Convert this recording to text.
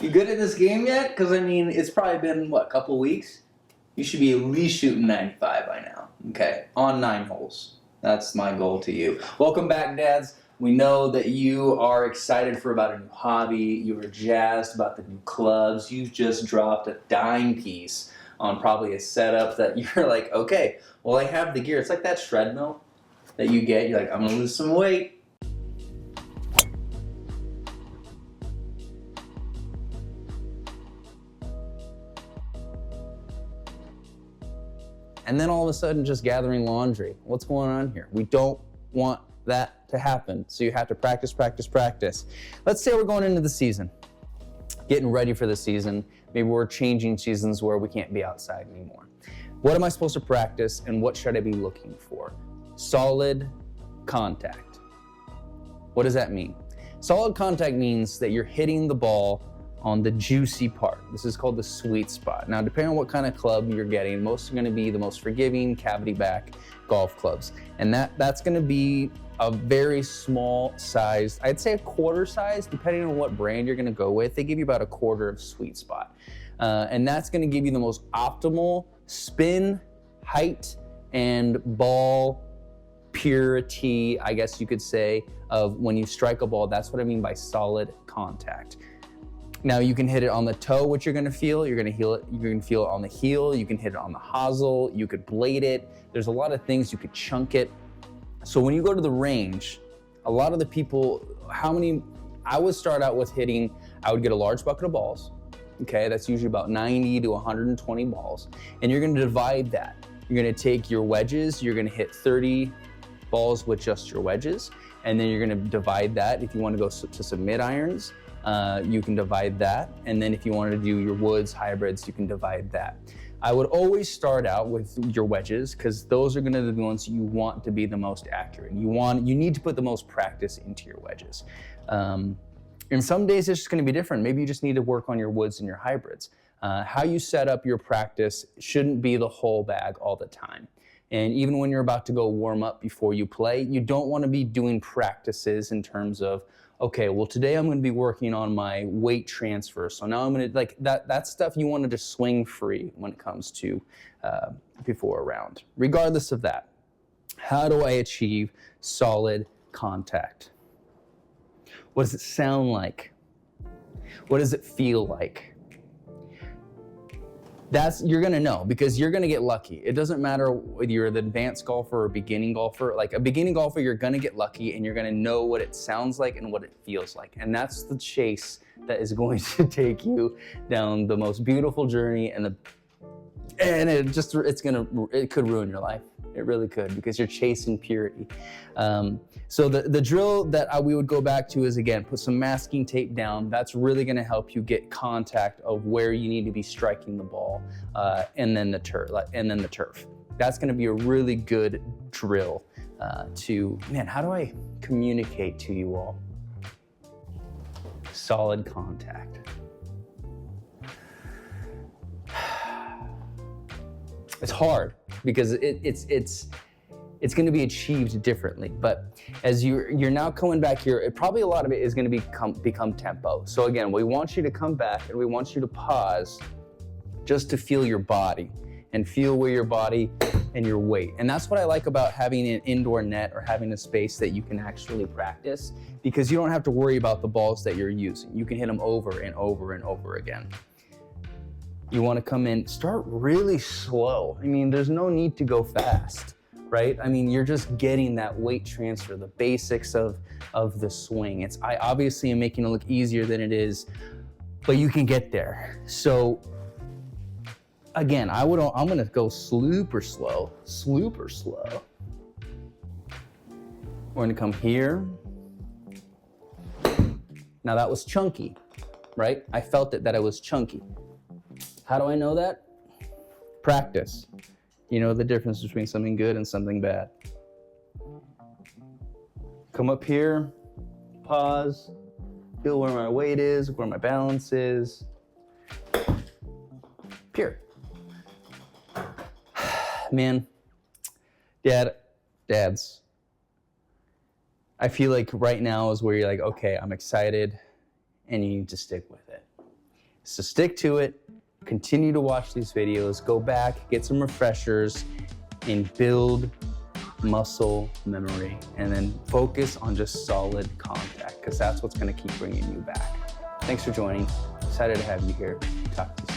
You good at this game yet? Because, I mean, it's probably been, what, a couple weeks? You should be at least shooting 95 by now, okay? On 9 holes. That's my goal to you. Welcome back, dads. We know that you are excited for about a new hobby. You are jazzed about the new clubs. You've just dropped a dime piece on probably a setup that you're like, okay, well, I have the gear. It's like that treadmill that you get. You're like, I'm going to lose some weight. And then all of a sudden just gathering laundry. What's going on here? We don't want that to happen. So you have to practice, practice, practice. Let's say we're going into the season, getting ready for the season. Maybe we're changing seasons where we can't be outside anymore. What am I supposed to practice and what should I be looking for? Solid contact. What does that mean? Solid contact means that you're hitting the ball on the juicy part. This is called the sweet spot. Now, depending on what kind of club you're getting, most are gonna be the most forgiving cavity back golf clubs. And that's gonna be a very small size, I'd say a quarter size, depending on what brand you're gonna go with. They give you about a quarter of sweet spot. And that's gonna give you the most optimal spin, height, and ball purity, I guess you could say, of when you strike a ball. That's what I mean by solid contact. Now you can hit it on the toe, which you're gonna feel. You're gonna feel it on the heel. You can hit it on the hosel. You could blade it. There's a lot of things. You could chunk it. So when you go to the range, a lot of the people, I would start out with hitting, I would get a large bucket of balls. Okay, that's usually about 90 to 120 balls. And you're gonna divide that. You're gonna take your wedges. You're gonna hit 30 balls with just your wedges. And then you're gonna divide that. If you wanna go to some mid irons, you can divide that. And then if you wanted to do your woods, hybrids, you can divide that. I would always start out with your wedges because those are gonna be the ones you want to be the most accurate. You need to put the most practice into your wedges. And some days it's just gonna be different. Maybe you just need to work on your woods and your hybrids. How you set up your practice shouldn't be the whole bag all the time. And even when you're about to go warm up before you play, you don't wanna be doing practices in terms of, okay, well today I'm gonna be working on my weight transfer. So now I'm gonna, like that stuff you wanna just swing free when it comes to before a round. Regardless of that, how do I achieve solid contact? What does it sound like? What does it feel like? You're gonna know because you're gonna get lucky. It doesn't matter whether you're the advanced golfer or a beginning golfer. Like a beginning golfer, you're gonna get lucky and you're gonna know what it sounds like and what it feels like. And that's the chase that is going to take you down the most beautiful journey it could ruin your life. It really could because you're chasing purity. So the drill that we would go back to is, again, put some masking tape down. That's really gonna help you get contact of where you need to be striking the ball and then the turf. That's gonna be a really good drill how do I communicate to you all? Solid contact. It's hard because it's going to be achieved differently. But as you're now coming back here, probably a lot of it is going to become tempo. So again, we want you to come back and we want you to pause just to feel your body and feel where your body and your weight. And that's what I like about having an indoor net or having a space that you can actually practice, because you don't have to worry about the balls that you're using. You can hit them over and over and over again. You want to come in, start really slow. I mean, there's no need to go fast, right? I mean, you're just getting that weight transfer, the basics of the swing. I obviously am making it look easier than it is, but you can get there. So again, I'm gonna go super slow. We're gonna come here. Now that was chunky, right? I felt that it was chunky. How do I know that? Practice. You know the difference between something good and something bad. Come up here, pause, feel where my weight is, where my balance is. Pure. Man, dads, I feel like right now is where you're like, okay, I'm excited, and you need to stick with it. So stick to it, continue to watch these videos, go back, get some refreshers, and build muscle memory, and then focus on just solid contact, because that's what's going to keep bringing you back. Thanks for joining. Excited to have you here. Talk to you soon.